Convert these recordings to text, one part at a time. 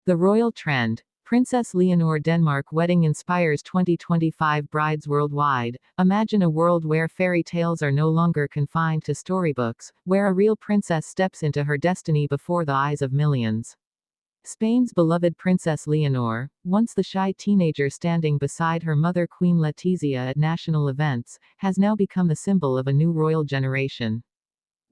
The royal trend. Princess Leonor Denmark wedding inspires 2025 brides worldwide. Imagine a world where fairy tales are no longer confined to storybooks, where a real princess steps into her destiny before the eyes of millions. Spain's beloved Princess Leonor, once the shy teenager standing beside her mother Queen Letizia at national events, has now become the symbol of a new royal generation.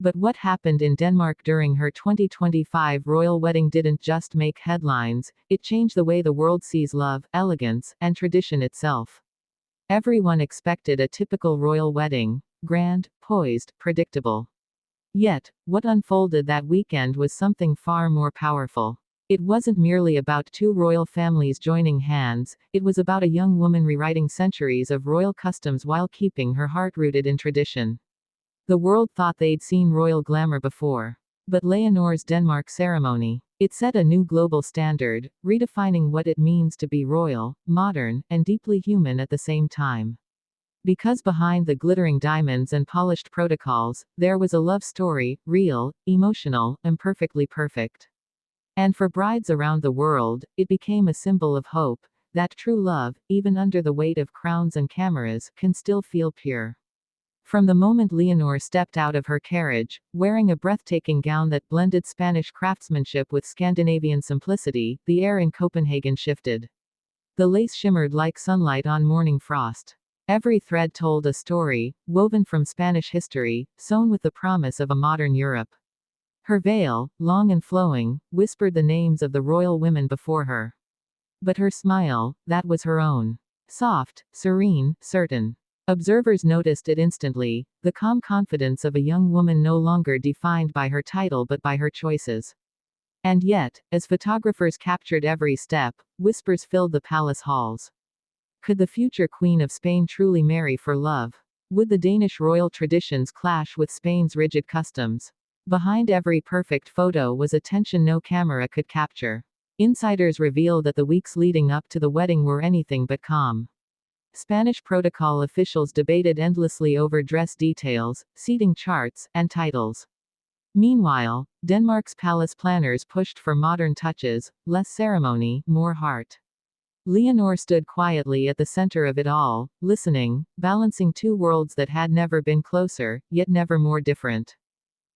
But what happened in Denmark during her 2025 royal wedding didn't just make headlines, it changed the way the world sees love, elegance, and tradition itself. Everyone expected a typical royal wedding: grand, poised, predictable. Yet, what unfolded that weekend was something far more powerful. It wasn't merely about two royal families joining hands, it was about a young woman rewriting centuries of royal customs while keeping her heart rooted in tradition. The world thought they'd seen royal glamour before. But Leonor's Denmark ceremony. It set a new global standard, redefining what it means to be royal, modern, and deeply human at the same time. Because behind the glittering diamonds and polished protocols, there was a love story, real, emotional, and perfectly perfect. And for brides around the world, it became a symbol of hope, that true love, even under the weight of crowns and cameras, can still feel pure. From the moment Leonor stepped out of her carriage, wearing a breathtaking gown that blended Spanish craftsmanship with Scandinavian simplicity, the air in Copenhagen shifted. The lace shimmered like sunlight on morning frost. Every thread told a story, woven from Spanish history, sewn with the promise of a modern Europe. Her veil, long and flowing, whispered the names of the royal women before her. But her smile, that was her own. Soft, serene, certain. Observers noticed it instantly, the calm confidence of a young woman no longer defined by her title but by her choices. And yet, as photographers captured every step, whispers filled the palace halls. Could the future Queen of Spain truly marry for love? Would the Danish royal traditions clash with Spain's rigid customs? Behind every perfect photo was a tension no camera could capture. Insiders reveal that the weeks leading up to the wedding were anything but calm. Spanish protocol officials debated endlessly over dress details, seating charts, and titles. Meanwhile, Denmark's palace planners pushed for modern touches, less ceremony, more heart. Leonor stood quietly at the center of it all, listening, balancing two worlds that had never been closer, yet never more different.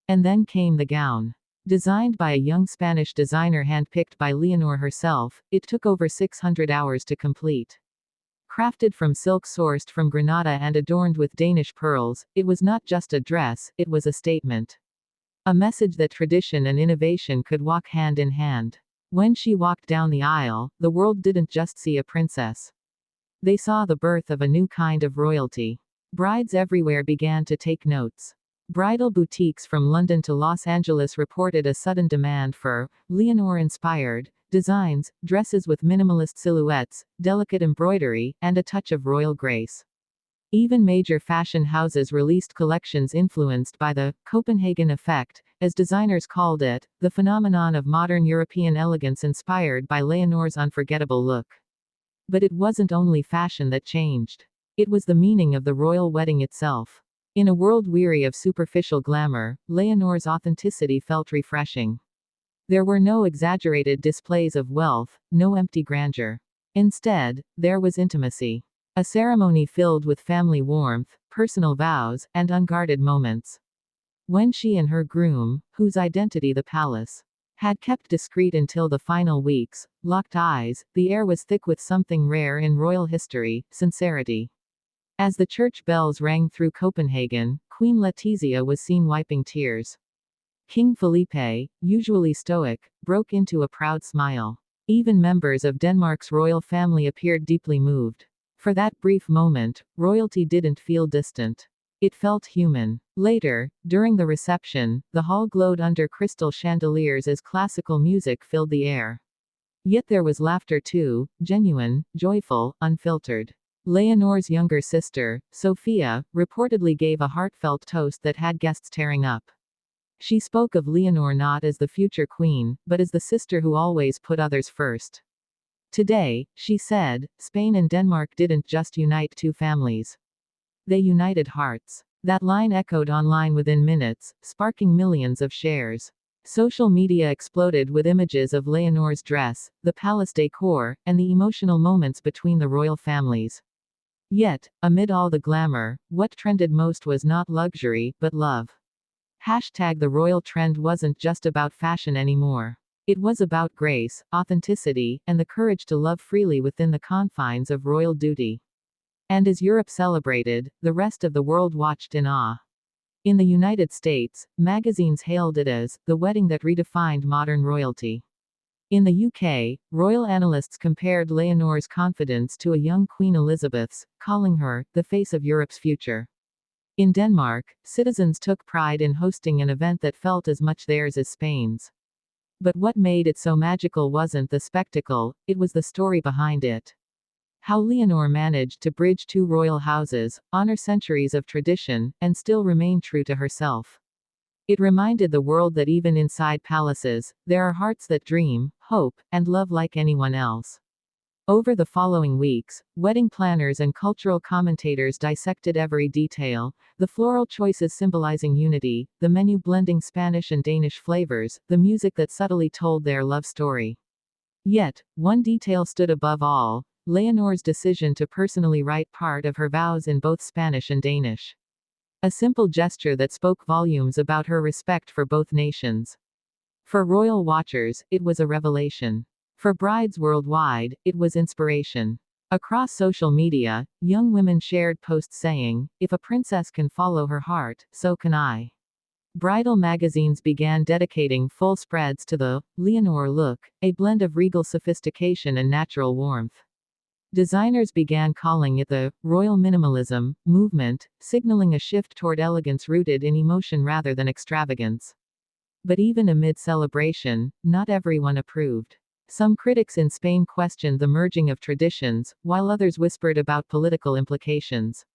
And then came the gown. Designed by a young Spanish designer handpicked by Leonor herself, it took over 600 hours to complete. Crafted from silk sourced from Granada and adorned with Danish pearls, it was not just a dress, it was a statement. A message that tradition and innovation could walk hand in hand. When she walked down the aisle, the world didn't just see a princess. They saw the birth of a new kind of royalty. Brides everywhere began to take notes. Bridal boutiques from London to Los Angeles reported a sudden demand for Leonor-inspired designs, dresses with minimalist silhouettes, delicate embroidery, and a touch of royal grace. Even major fashion houses released collections influenced by the Copenhagen effect, as designers called it, the phenomenon of modern European elegance inspired by Leonor's unforgettable look. But it wasn't only fashion that changed. It was the meaning of the royal wedding itself. In a world weary of superficial glamour, Leonor's authenticity felt refreshing. There were no exaggerated displays of wealth, no empty grandeur. Instead, there was intimacy. A ceremony filled with family warmth, personal vows, and unguarded moments. When she and her groom, whose identity the palace had kept discreet until the final weeks, locked eyes, the air was thick with something rare in royal history: sincerity. As the church bells rang through Copenhagen, Queen Letizia was seen wiping tears. King Felipe, usually stoic, broke into a proud smile. Even members of Denmark's royal family appeared deeply moved. For that brief moment, royalty didn't feel distant. It felt human. Later, during the reception, the hall glowed under crystal chandeliers as classical music filled the air. Yet there was laughter too, genuine, joyful, unfiltered. Leonor's younger sister, Sophia, reportedly gave a heartfelt toast that had guests tearing up. She spoke of Leonor not as the future queen, but as the sister who always put others first. Today, she said, Spain and Denmark didn't just unite two families. They united hearts. That line echoed online within minutes, sparking millions of shares. Social media exploded with images of Leonor's dress, the palace decor, and the emotional moments between the royal families. Yet, amid all the glamour, what trended most was not luxury, but love. The royal trend wasn't just about fashion anymore. It was about grace, authenticity, and the courage to love freely within the confines of royal duty. And as Europe celebrated, the rest of the world watched in awe. In the United States, magazines hailed it as the wedding that redefined modern royalty. In the UK, royal analysts compared Leonor's confidence to a young Queen Elizabeth's, calling her the face of Europe's future. In Denmark, citizens took pride in hosting an event that felt as much theirs as Spain's. But what made it so magical wasn't the spectacle, it was the story behind it. How Leonor managed to bridge two royal houses, honor centuries of tradition, and still remain true to herself. It reminded the world that even inside palaces, there are hearts that dream, hope, and love like anyone else. Over the following weeks, wedding planners and cultural commentators dissected every detail, the floral choices symbolizing unity, the menu blending Spanish and Danish flavors, the music that subtly told their love story. Yet, one detail stood above all: Leonor's decision to personally write part of her vows in both Spanish and Danish. A simple gesture that spoke volumes about her respect for both nations. For royal watchers, it was a revelation. For brides worldwide, it was inspiration. Across social media, young women shared posts saying, "If a princess can follow her heart, so can I." Bridal magazines began dedicating full spreads to the Leonor look, a blend of regal sophistication and natural warmth. Designers began calling it the royal minimalism movement, signaling a shift toward elegance rooted in emotion rather than extravagance. But even amid celebration, not everyone approved. Some critics in Spain questioned the merging of traditions, while others whispered about political implications.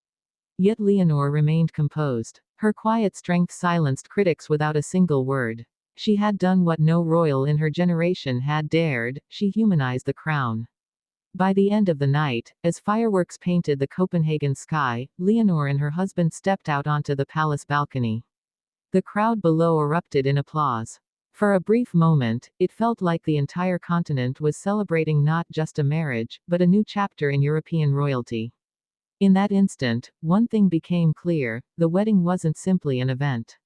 Yet Leonor remained composed. Her quiet strength silenced critics without a single word. She had done what no royal in her generation had dared: she humanized the crown. By the end of the night, as fireworks painted the Copenhagen sky, Leonor and her husband stepped out onto the palace balcony. The crowd below erupted in applause. For a brief moment, it felt like the entire continent was celebrating not just a marriage, but a new chapter in European royalty. In that instant, one thing became clear: the wedding wasn't simply an event.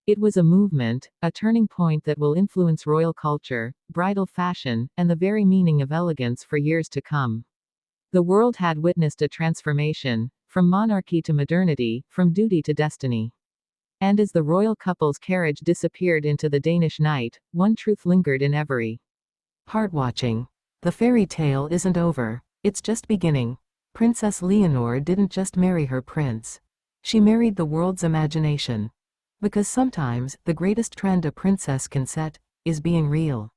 It was a movement, a turning point that will influence royal culture, bridal fashion, and the very meaning of elegance for years to come. The world had witnessed a transformation, from monarchy to modernity, from duty to destiny. And as the royal couple's carriage disappeared into the Danish night, one truth lingered in every heart watching. The fairy tale isn't over. It's just beginning. Princess Leonor didn't just marry her prince. She married the world's imagination. Because sometimes, the greatest trend a princess can set is being real.